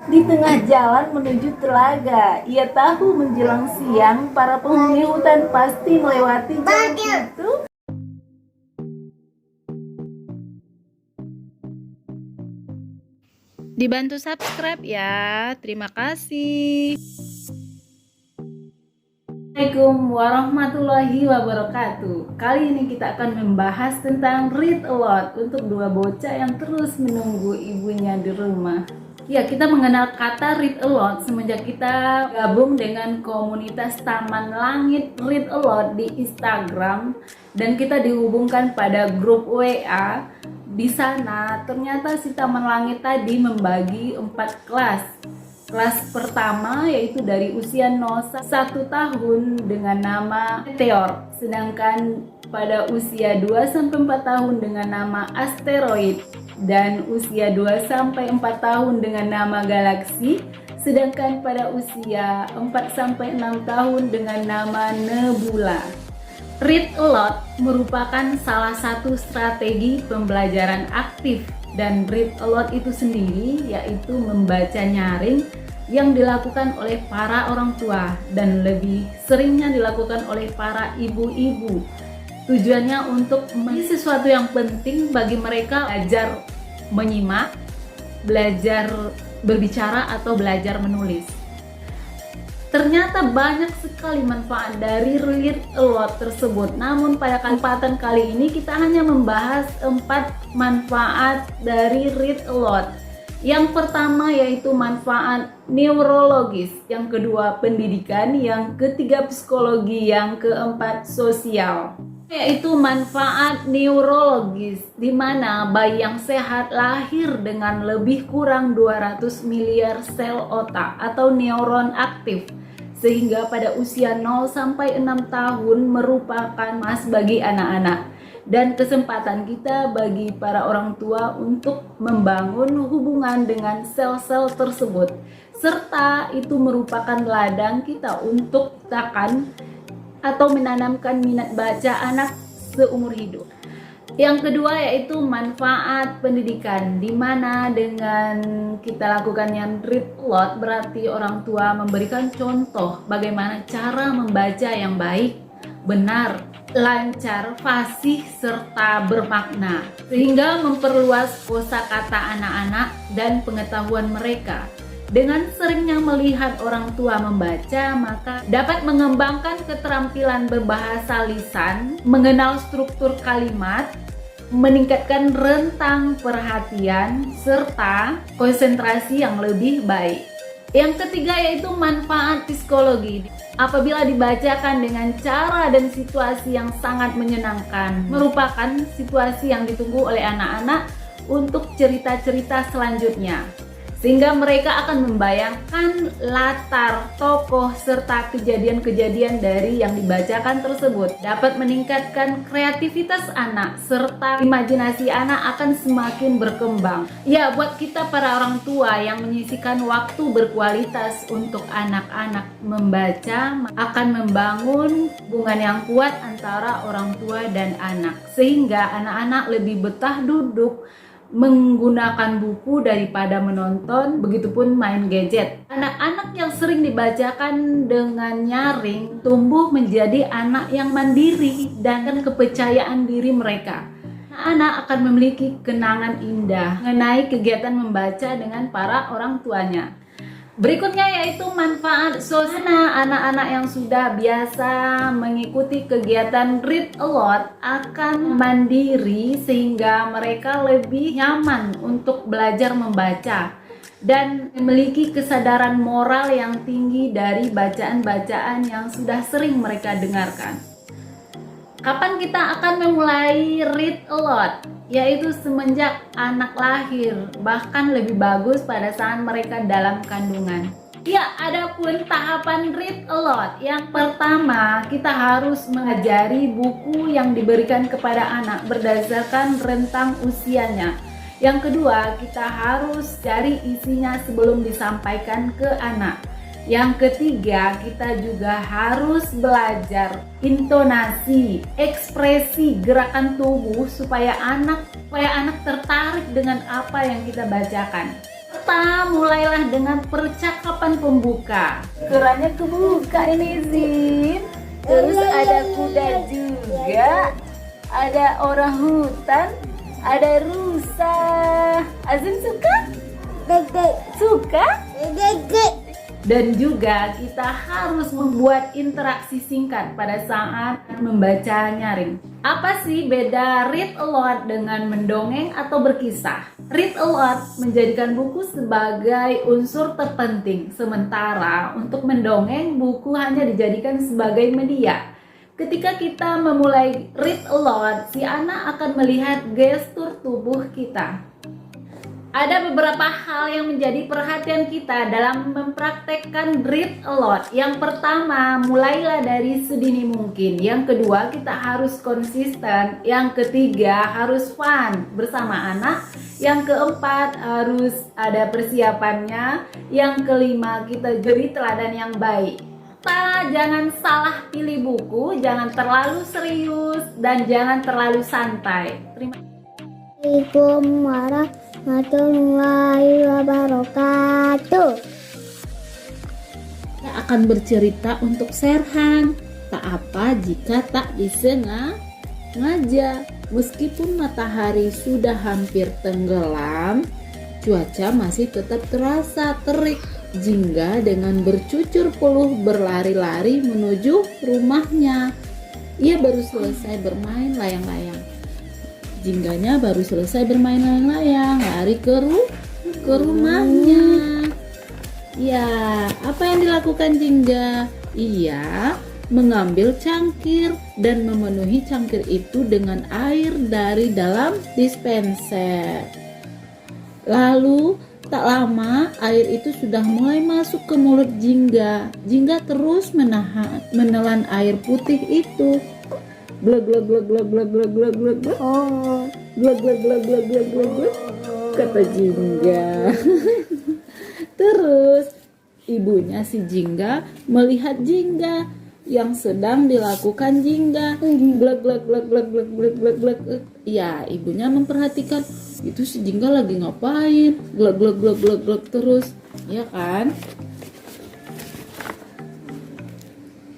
Di tengah jalan menuju telaga, ia tahu menjelang siang para penghuni hutan pasti melewati jalan itu. Dibantu subscribe ya, terima kasih. Assalamualaikum warahmatullahi wabarakatuh. Kali ini kita akan membahas tentang read a lot untuk dua bocah yang terus menunggu ibunya di rumah. Ya, kita mengenal kata read a lot semenjak kita gabung dengan komunitas Taman Langit Read a Lot di Instagram dan kita dihubungkan pada grup WA. Di sana ternyata si Taman Langit tadi membagi 4 kelas. Kelas pertama yaitu dari usia 0 1 tahun dengan nama Meteor, sedangkan pada usia 2-4 tahun dengan nama Asteroid, dan usia 2-4 tahun dengan nama Galaksi, sedangkan pada usia 4-6 tahun dengan nama Nebula. Read a lot merupakan salah satu strategi pembelajaran aktif, dan read a lot itu sendiri yaitu membaca nyaring yang dilakukan oleh para orang tua dan lebih seringnya dilakukan oleh para ibu-ibu. Tujuannya untuk menjadi sesuatu yang penting bagi mereka, belajar menyimak, belajar berbicara atau belajar menulis. Ternyata banyak sekali manfaat dari read a lot tersebut. Namun pada kesempatan kali ini kita hanya membahas 4 manfaat dari read a lot. Yang pertama yaitu manfaat neurologis, yang kedua pendidikan, yang ketiga psikologi, yang keempat sosial. Yaitu manfaat neurologis, di mana bayi yang sehat lahir dengan lebih kurang 200 miliar sel otak atau neuron aktif, sehingga pada usia 0-6 tahun merupakan emas bagi anak-anak, dan kesempatan kita bagi para orang tua untuk membangun hubungan dengan sel-sel tersebut, serta itu merupakan ladang kita untuk ciptakan atau menanamkan minat baca anak seumur hidup. Yang kedua yaitu manfaat pendidikan, di mana dengan kita lakukan yang read a lot berarti orang tua memberikan contoh bagaimana cara membaca yang baik, benar, lancar, fasih, serta bermakna, sehingga memperluas kosakata anak-anak dan pengetahuan mereka. Dengan seringnya melihat orang tua membaca, maka dapat mengembangkan keterampilan berbahasa lisan, mengenal struktur kalimat, meningkatkan rentang perhatian, serta konsentrasi yang lebih baik. Yang ketiga yaitu manfaat psikologi. Apabila dibacakan dengan cara dan situasi yang sangat menyenangkan, merupakan situasi yang ditunggu oleh anak-anak untuk cerita-cerita selanjutnya, sehingga mereka akan membayangkan latar, tokoh, serta kejadian-kejadian dari yang dibacakan tersebut. Dapat meningkatkan kreativitas anak, serta imajinasi anak akan semakin berkembang. Ya, buat kita para orang tua yang menyisihkan waktu berkualitas untuk anak-anak membaca, akan membangun hubungan yang kuat antara orang tua dan anak, sehingga anak-anak lebih betah duduk menggunakan buku daripada menonton, begitupun main gadget. Anak-anak yang sering dibacakan dengan nyaring tumbuh menjadi anak yang mandiri dan kepercayaan diri mereka. Anak akan memiliki kenangan indah mengenai kegiatan membaca dengan para orang tuanya. Berikutnya yaitu manfaat sosial. Anak-anak yang sudah biasa mengikuti kegiatan read a lot akan mandiri, sehingga mereka lebih nyaman untuk belajar membaca dan memiliki kesadaran moral yang tinggi dari bacaan-bacaan yang sudah sering mereka dengarkan. Kapan kita akan memulai read a lot? Yaitu semenjak anak lahir, bahkan lebih bagus pada saat mereka dalam kandungan. Ya, adapun tahapan read a lot. Yang pertama, kita harus mengajari buku yang diberikan kepada anak berdasarkan rentang usianya. Yang kedua, kita harus cari isinya sebelum disampaikan ke anak. Yang ketiga, kita juga harus belajar intonasi, ekspresi, gerakan tubuh supaya anak tertarik dengan apa yang kita bacakan. serta mulailah dengan percakapan pembuka. Kerannya kebuka ini Zin. Terus ada kuda juga, ada orang hutan, ada rusa. Azim suka? Suka? Dan juga kita harus membuat interaksi singkat pada saat membaca nyaring. Apa sih beda read aloud dengan mendongeng atau berkisah? Read aloud menjadikan buku sebagai unsur terpenting, sementara untuk mendongeng buku hanya dijadikan sebagai media. Ketika kita memulai read aloud, si anak akan melihat gestur tubuh kita. Ada beberapa hal yang menjadi perhatian kita dalam mempraktekkan read aloud. Yang pertama, mulailah dari sedini mungkin. Yang kedua, kita harus konsisten. Yang ketiga, harus fun bersama anak. Yang keempat, harus ada persiapannya. Yang kelima, kita beri teladan yang baik. Jangan salah pilih buku, jangan terlalu serius, dan jangan terlalu santai. Terima kasih. Assalamualaikum warahmatullahi wabarakatuh. Kita akan bercerita untuk Serhan. Tak apa jika tak disengaja. Meskipun matahari sudah hampir tenggelam, cuaca masih tetap terasa terik. Jingga dengan bercucur peluh berlari-lari menuju rumahnya. Ia baru selesai bermain layang-layang. Jingganya baru selesai bermain layang-layang, lari ke rumahnya. Ya, apa yang dilakukan Jingga? Ia mengambil cangkir dan memenuhi cangkir itu dengan air dari dalam dispenser. Lalu tak lama air itu sudah mulai masuk ke mulut Jingga. Jingga terus menelan air putih itu. Glug glug glug glug glug glug glug glug glug. Oh, Glug glug glug glug glug glug glug, kata Jingga. Terus ibunya si Jingga melihat Jingga yang sedang dilakukan Jingga. Glug glug glug glug glug glug glug glug. Ya, ibunya memperhatikan itu si Jingga lagi ngapain. Glug glug glug glug glug terus, ya kan?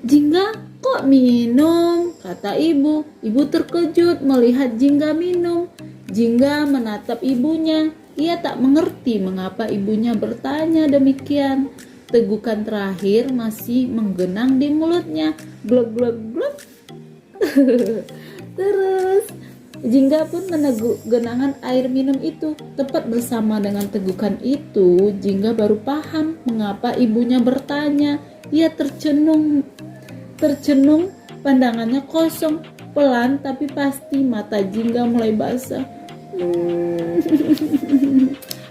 Jingga kok minum? Kata ibu. Ibu terkejut melihat Jingga minum. Jingga menatap ibunya. Ia tak mengerti mengapa ibunya bertanya demikian. Tegukan terakhir masih menggenang di mulutnya. Glug glug glug. Terus Jingga pun meneguk genangan air minum itu. Tepat bersama dengan tegukan itu, Jingga baru paham mengapa ibunya bertanya. Ia tercenung, pandangannya kosong. Pelan tapi pasti mata Jingga mulai basah.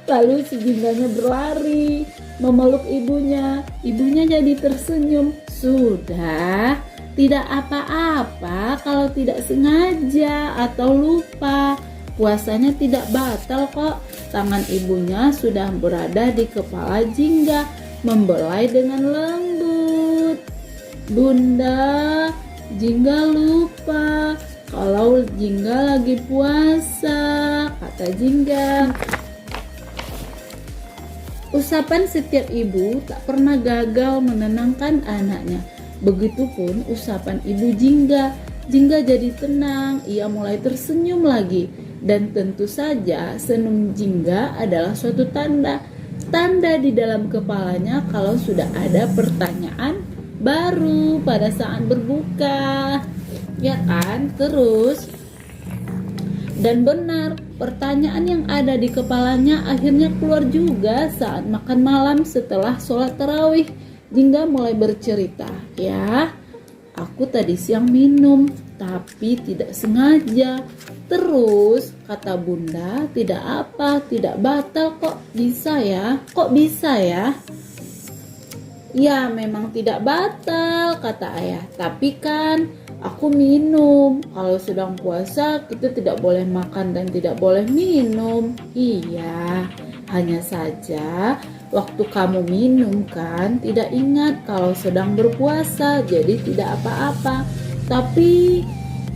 Lalu si Jingganya berlari memeluk ibunya. Ibunya jadi tersenyum. Sudah, tidak apa-apa kalau tidak sengaja atau lupa. Puasanya tidak batal kok. Tangan ibunya sudah berada di kepala Jingga, membelai dengan lembut. Bunda, Jingga lupa kalau Jingga lagi puasa, kata Jingga. Usapan setiap ibu tak pernah gagal menenangkan anaknya. Begitupun usapan ibu Jingga. Jingga jadi tenang, ia mulai tersenyum lagi. Dan tentu saja senyum Jingga adalah suatu tanda di dalam kepalanya kalau sudah ada pertanyaan baru pada saat berbuka, ya kan? Terus dan benar, pertanyaan yang ada di kepalanya akhirnya keluar juga saat makan malam setelah sholat tarawih. Jingga mulai bercerita, ya, aku tadi siang minum tapi tidak sengaja. Terus kata bunda, tidak apa, tidak batal kok, bisa ya? Kok bisa ya? Ya memang tidak batal, kata ayah. Tapi kan aku minum. Kalau sedang puasa kita tidak boleh makan dan tidak boleh minum. Iya, hanya saja waktu kamu minum kan tidak ingat kalau sedang berpuasa, jadi tidak apa-apa. Tapi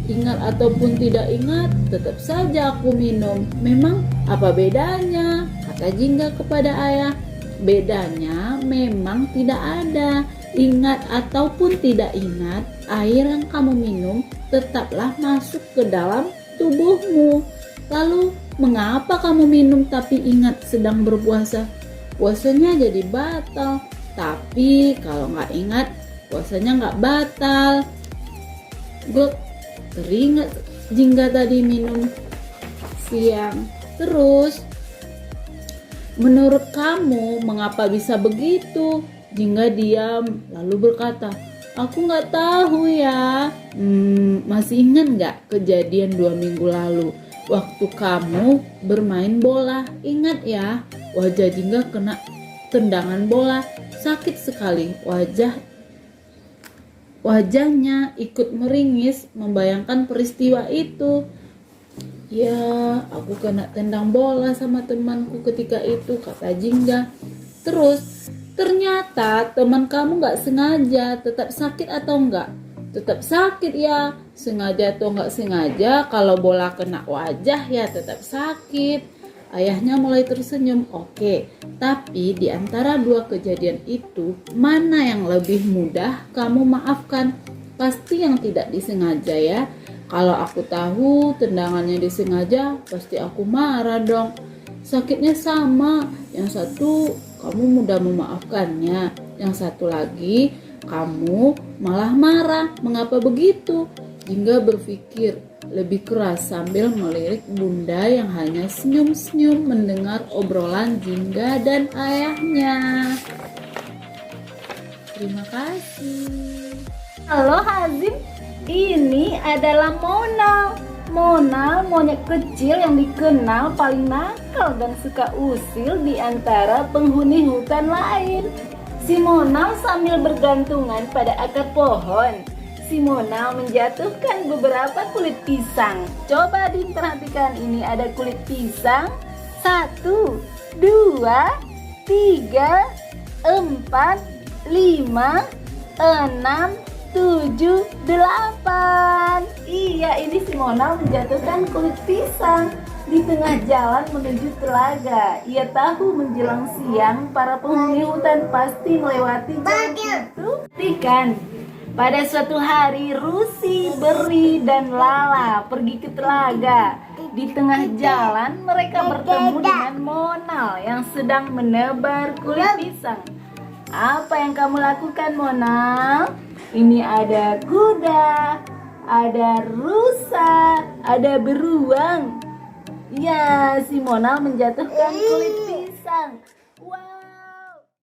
ingat ataupun tidak ingat, tetap saja aku minum. Memang apa bedanya? kata Jingga kepada ayah. Bedanya memang tidak ada. Ingat ataupun tidak ingat, air yang kamu minum tetaplah masuk ke dalam tubuhmu. Lalu, mengapa kamu minum tapi ingat sedang berpuasa? Puasanya jadi batal. Tapi kalau nggak ingat, puasanya nggak batal. Gue teringat Jingga tadi minum siang. Terus, menurut kamu mengapa bisa begitu? Jingga diam lalu berkata, aku nggak tahu ya. Masih ingat nggak kejadian 2 minggu lalu? Waktu kamu bermain bola, ingat ya? Wajah Jingga kena tendangan bola, sakit sekali. Wajahnya ikut meringis membayangkan peristiwa itu. Ya, aku kena tendang bola sama temanku ketika itu, kata Jingga. Terus, ternyata teman kamu gak sengaja. Tetap sakit atau enggak? Tetap sakit ya. Sengaja atau enggak sengaja, kalau bola kena wajah ya tetap sakit. Ayahnya mulai tersenyum. Oke, tapi di antara 2 kejadian itu, mana yang lebih mudah kamu maafkan? Pasti yang tidak disengaja ya. Kalau aku tahu tendangannya disengaja, pasti aku marah dong. Sakitnya sama. Yang satu kamu mudah memaafkannya, yang satu lagi kamu malah marah. Mengapa begitu? Jingga berpikir lebih keras sambil melirik bunda yang hanya senyum-senyum mendengar obrolan Jingga dan ayahnya. Terima kasih. Halo Hazim, ini adalah Mona. Mona monyet kecil yang dikenal paling nakal dan suka usil di antara penghuni hutan lain. Si Mona sambil bergantungan pada akar pohon, si Mona menjatuhkan beberapa kulit pisang. Coba diperhatikan, ini ada kulit pisang 1, 2, 3, 4, 5, 6, 7, 8. Iya, ini si Mona menjatuhkan kulit pisang di tengah jalan menuju telaga. Ia tahu menjelang siang para penghuni hutan pasti melewati jalan itu. Perhatikan, pada suatu hari Rusi, Beri, dan Lala pergi ke telaga. Di tengah jalan mereka bertemu dengan Monal yang sedang menebar kulit pisang. Apa yang kamu lakukan, Monal? Ini ada kuda, ada rusa, ada beruang. Ya, si Monal menjatuhkan kulit pisang.